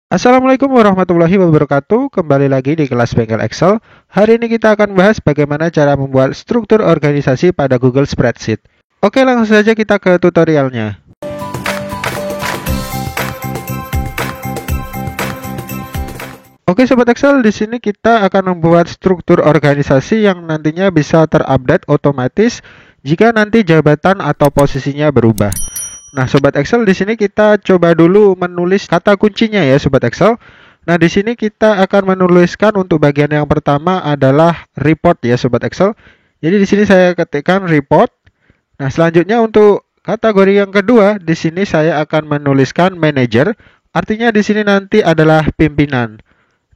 Assalamualaikum warahmatullahi wabarakatuh. Kembali lagi di kelas Bengkel Excel. Hari ini kita akan bahas bagaimana cara membuat struktur organisasi pada Google Spreadsheet. Oke, langsung saja kita ke tutorialnya. Oke, Sobat Excel, di sini kita akan membuat struktur organisasi yang nantinya bisa terupdate otomatis jika nanti jabatan atau posisinya berubah. Nah, Sobat Excel, di sini kita coba dulu menulis kata kuncinya ya, Sobat Excel. Nah, di sini kita akan menuliskan untuk bagian yang pertama adalah report ya, Sobat Excel. Jadi di sini saya ketikkan report. Nah, selanjutnya untuk kategori yang kedua, di sini saya akan menuliskan manager. Artinya di sini nanti adalah pimpinan.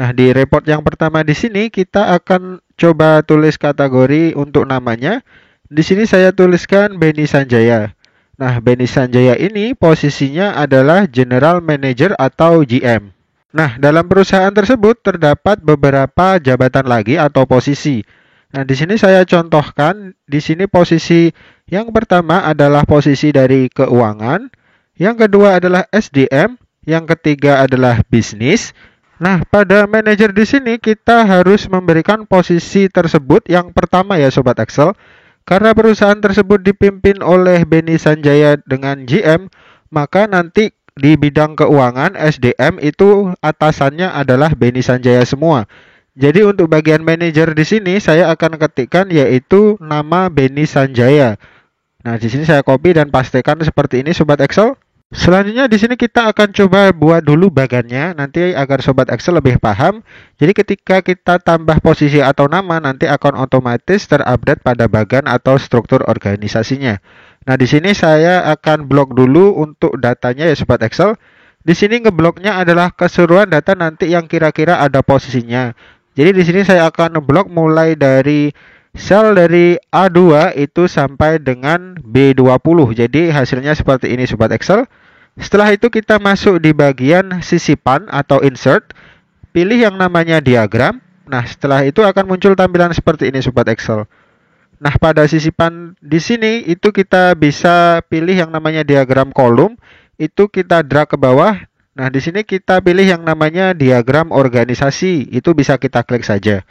Nah, di report yang pertama di sini kita akan coba tulis kategori untuk namanya. Di sini saya tuliskan Benny Sanjaya. Nah, Benny Sanjaya ini posisinya adalah General Manager atau GM. Nah, dalam perusahaan tersebut terdapat beberapa jabatan lagi atau posisi. Nah, di sini saya contohkan, di sini posisi yang pertama adalah posisi dari keuangan, yang kedua adalah SDM, yang ketiga adalah bisnis. Nah, pada manajer di sini kita harus memberikan posisi tersebut yang pertama ya Sobat Excel. Karena perusahaan tersebut dipimpin oleh Benny Sanjaya dengan GM, maka nanti di bidang keuangan SDM itu atasannya adalah Benny Sanjaya semua. Jadi untuk bagian manajer di sini saya akan ketikkan yaitu nama Benny Sanjaya. Nah, di sini saya copy dan pastekan seperti ini Sobat Excel. Selanjutnya di sini kita akan coba buat dulu bagannya nanti agar Sobat Excel lebih paham. Jadi ketika kita tambah posisi atau nama nanti akan otomatis terupdate pada bagan atau struktur organisasinya. Nah, di sini saya akan blok dulu untuk datanya ya Sobat Excel. Di sini ngebloknya adalah keseluruhan data nanti yang kira-kira ada posisinya. Jadi di sini saya akan blok mulai dari sel dari A2 itu sampai dengan B20. Jadi hasilnya seperti ini Sobat Excel. Setelah itu kita masuk di bagian sisipan atau insert. Pilih yang namanya diagram. Nah, setelah itu akan muncul tampilan seperti ini Sobat Excel. Nah, pada sisipan di sini itu kita bisa pilih yang namanya diagram kolom. Itu kita drag ke bawah. Nah, di sini kita pilih yang namanya diagram organisasi. Itu bisa kita klik saja.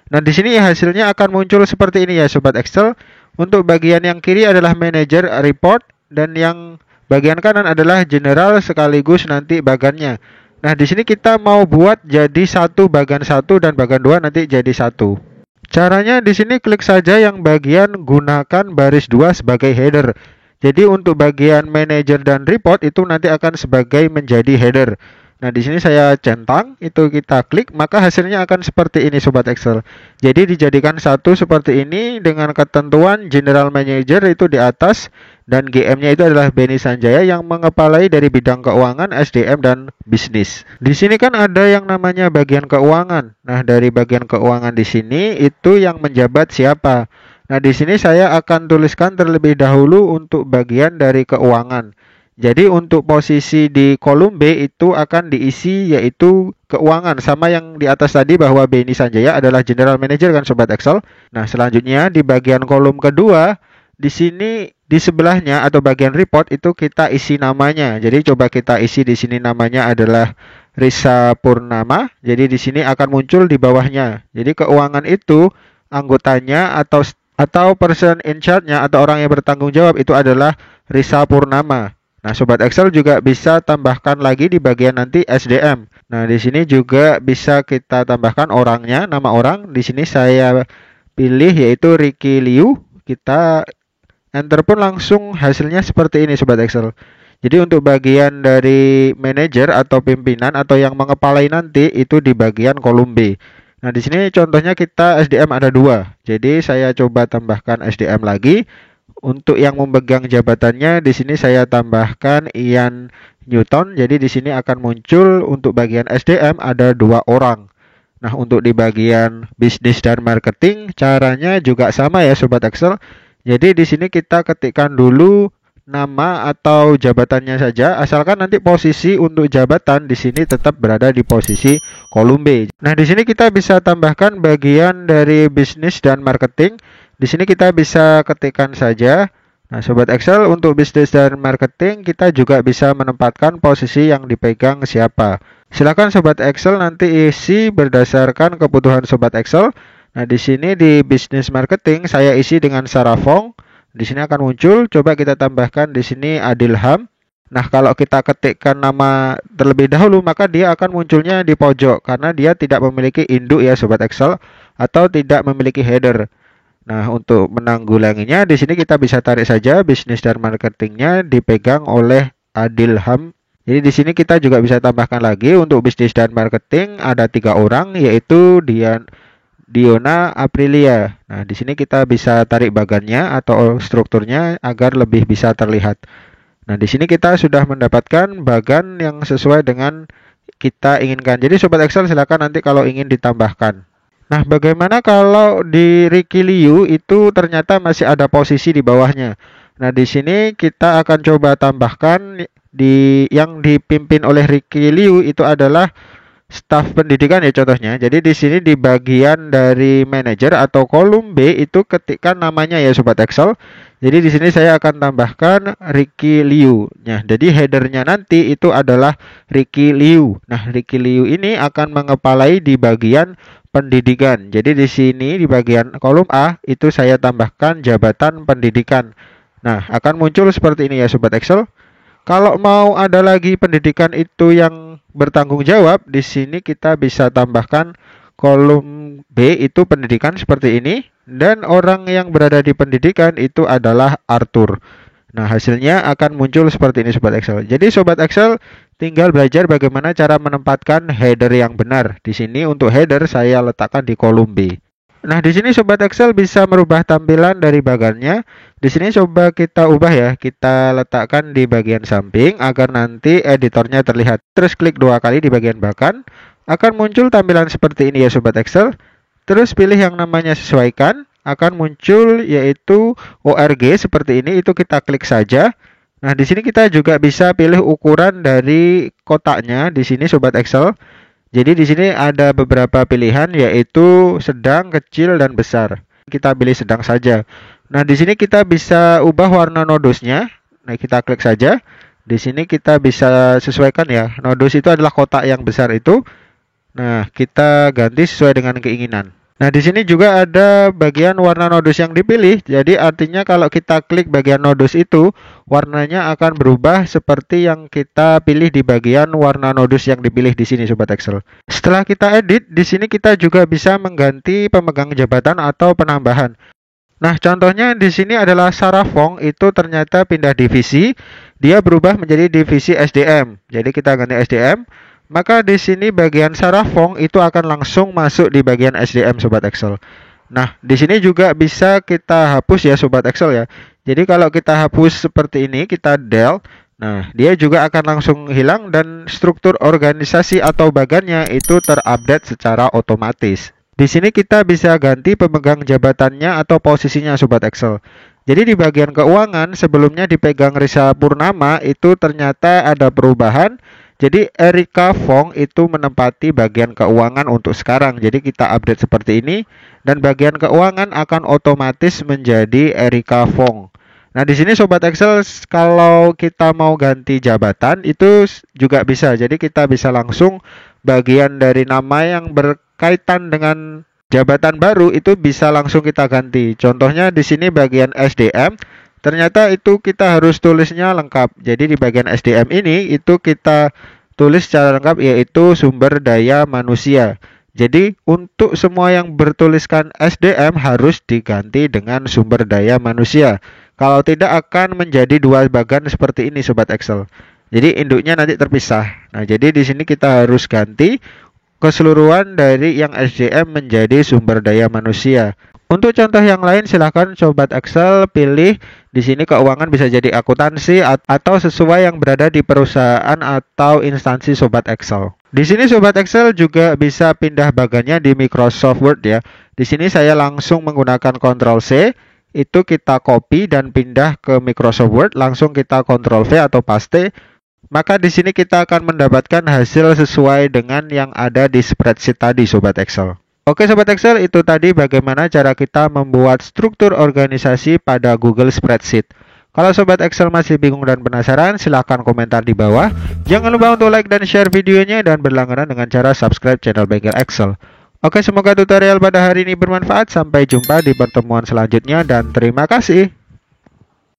Nah, di sini hasilnya akan muncul seperti ini ya Sobat Excel. Untuk bagian yang kiri adalah manager report dan yang bagian kanan adalah general sekaligus nanti bagannya. Nah, di sini kita mau buat jadi bagan satu dan bagan dua nanti jadi satu. Caranya di sini klik saja yang bagian gunakan baris 2 sebagai header. Jadi untuk bagian manager dan report itu nanti akan sebagai menjadi header. Nah, di sini saya centang, itu kita klik, maka hasilnya akan seperti ini Sobat Excel. Jadi dijadikan satu seperti ini dengan ketentuan General Manager itu di atas dan GM-nya itu adalah Benny Sanjaya yang mengepalai dari bidang keuangan, SDM dan bisnis. Di sini kan ada yang namanya bagian keuangan. Nah, dari bagian keuangan di sini itu yang menjabat siapa? Nah, di sini saya akan tuliskan terlebih dahulu untuk bagian dari keuangan. Jadi untuk posisi di kolom B itu akan diisi yaitu keuangan sama yang di atas tadi bahwa Benny Sanjaya adalah General Manager kan Sobat Excel. Nah, selanjutnya di bagian kolom kedua di sini di sebelahnya atau bagian report itu kita isi namanya. Jadi coba kita isi di sini namanya adalah Risa Purnama. Jadi di sini akan muncul di bawahnya. Jadi keuangan itu anggotanya atau person in charge-nya atau orang yang bertanggung jawab itu adalah Risa Purnama. Nah, Sobat Excel juga bisa tambahkan lagi di bagian nanti SDM. Nah, di sini juga bisa kita tambahkan orangnya, nama orang. Di sini saya pilih yaitu Ricky Liu. Kita enter pun langsung hasilnya seperti ini Sobat Excel. Jadi untuk bagian dari manajer atau pimpinan atau yang mengepalai nanti itu di bagian kolom B. Nah, di sini contohnya kita SDM ada 2. Jadi saya coba tambahkan SDM lagi. Untuk yang memegang jabatannya di sini saya tambahkan Ian Newton. Jadi di sini akan muncul untuk bagian SDM ada 2 orang. Nah, untuk di bagian bisnis dan marketing caranya juga sama ya Sobat Excel. Jadi di sini kita ketikkan dulu nama atau jabatannya saja, asalkan nanti posisi untuk jabatan di sini tetap berada di posisi kolom B. Nah, di sini kita bisa tambahkan bagian dari bisnis dan marketing. Di sini kita bisa ketikkan saja. Nah, Sobat Excel untuk bisnis dan marketing kita juga bisa menempatkan posisi yang dipegang siapa. Silakan Sobat Excel nanti isi berdasarkan kebutuhan Sobat Excel. Nah, di sini di bisnis marketing saya isi dengan Sarafong. Di sini akan muncul. Coba kita tambahkan di sini Adilham. Nah, kalau kita ketikkan nama terlebih dahulu, maka dia akan munculnya di pojok karena dia tidak memiliki induk ya Sobat Excel atau tidak memiliki header. Nah, untuk menanggulanginya di sini kita bisa tarik saja bisnis dan marketingnya dipegang oleh Adilham. Jadi di sini kita juga bisa tambahkan lagi untuk bisnis dan marketing ada 3 orang yaitu Diona Aprilia. Nah, di sini kita bisa tarik bagannya atau strukturnya agar lebih bisa terlihat. Nah, di sini kita sudah mendapatkan bagan yang sesuai dengan kita inginkan. Jadi Sobat Excel silakan nanti kalau ingin ditambahkan. Nah, bagaimana kalau di Ricky Liu itu ternyata masih ada posisi di bawahnya. Nah, di sini kita akan coba tambahkan yang dipimpin oleh Ricky Liu itu adalah staf pendidikan ya contohnya. Jadi di sini di bagian dari manajer atau kolom B itu ketikkan namanya ya Sobat Excel. Jadi di sini saya akan tambahkan Ricky Liu. Nah, jadi headernya nanti itu adalah Ricky Liu. Nah, Ricky Liu ini akan mengepalai di bagian pendidikan. Jadi di sini di bagian kolom A itu saya tambahkan jabatan pendidikan. Nah, akan muncul seperti ini ya Sobat Excel. Kalau mau ada lagi pendidikan itu yang bertanggung jawab, di sini kita bisa tambahkan kolom B itu pendidikan seperti ini. Dan orang yang berada di pendidikan itu adalah Arthur. Nah, hasilnya akan muncul seperti ini Sobat Excel. Jadi Sobat Excel tinggal belajar bagaimana cara menempatkan header yang benar. Di sini untuk header saya letakkan di kolom B. Nah, di sini Sobat Excel bisa merubah tampilan dari bagannya. Di sini coba kita ubah ya, kita letakkan di bagian samping agar nanti editornya terlihat. Terus klik 2 kali di bagian bagan, akan muncul tampilan seperti ini ya Sobat Excel. Terus pilih yang namanya sesuaikan, akan muncul yaitu ORG seperti ini, itu kita klik saja. Nah, di sini kita juga bisa pilih ukuran dari kotaknya di sini Sobat Excel. Jadi di sini ada beberapa pilihan yaitu sedang, kecil, dan besar. Kita pilih sedang saja. Nah, di sini kita bisa ubah warna nodusnya. Nah, kita klik saja. Di sini kita bisa sesuaikan ya. Nodus itu adalah kotak yang besar itu. Nah, kita ganti sesuai dengan keinginan. Nah, di sini juga ada bagian warna nodus yang dipilih. Jadi artinya kalau kita klik bagian nodus itu, warnanya akan berubah seperti yang kita pilih di bagian warna nodus yang dipilih di sini Sobat Excel. Setelah kita edit, di sini kita juga bisa mengganti pemegang jabatan atau penambahan. Nah, contohnya di sini adalah Sarafong itu ternyata pindah divisi, dia berubah menjadi divisi SDM. Jadi kita ganti SDM. Maka di sini bagian Sarafong itu akan langsung masuk di bagian SDM Sobat Excel. Nah, di sini juga bisa kita hapus ya Sobat Excel ya. Jadi kalau kita hapus seperti ini, kita del. Nah, dia juga akan langsung hilang dan struktur organisasi atau bagannya itu terupdate secara otomatis. Di sini kita bisa ganti pemegang jabatannya atau posisinya Sobat Excel. Jadi di bagian keuangan sebelumnya dipegang Risa Purnama itu ternyata ada perubahan. Jadi Erika Fong itu menempati bagian keuangan untuk sekarang. Jadi kita update seperti ini dan bagian keuangan akan otomatis menjadi Erika Fong. Nah, di sini Sobat Excel kalau kita mau ganti jabatan itu juga bisa. Jadi kita bisa langsung bagian dari nama yang berkaitan dengan jabatan baru itu bisa langsung kita ganti. Contohnya di sini bagian SDM. Ternyata itu kita harus tulisnya lengkap. Jadi di bagian SDM ini itu kita tulis secara lengkap yaitu sumber daya manusia. Jadi untuk semua yang bertuliskan SDM harus diganti dengan sumber daya manusia. Kalau tidak akan menjadi 2 bagan seperti ini Sobat Excel. Jadi induknya nanti terpisah. Nah, jadi di sini kita harus ganti keseluruhan dari yang SDM menjadi sumber daya manusia. Untuk contoh yang lain silahkan Sobat Excel pilih di sini keuangan bisa jadi akuntansi atau sesuai yang berada di perusahaan atau instansi Sobat Excel. Di sini Sobat Excel juga bisa pindah bagannya di Microsoft Word ya. Di sini saya langsung menggunakan Ctrl C, itu kita copy dan pindah ke Microsoft Word, langsung kita Ctrl V atau paste. Maka di sini kita akan mendapatkan hasil sesuai dengan yang ada di spreadsheet tadi Sobat Excel. Oke Sobat Excel, itu tadi bagaimana cara kita membuat struktur organisasi pada Google Spreadsheet. Kalau Sobat Excel masih bingung dan penasaran, silahkan komentar di bawah. Jangan lupa untuk like dan share videonya dan berlangganan dengan cara subscribe channel Bengkel Excel. Oke, semoga tutorial pada hari ini bermanfaat. Sampai jumpa di pertemuan selanjutnya dan terima kasih.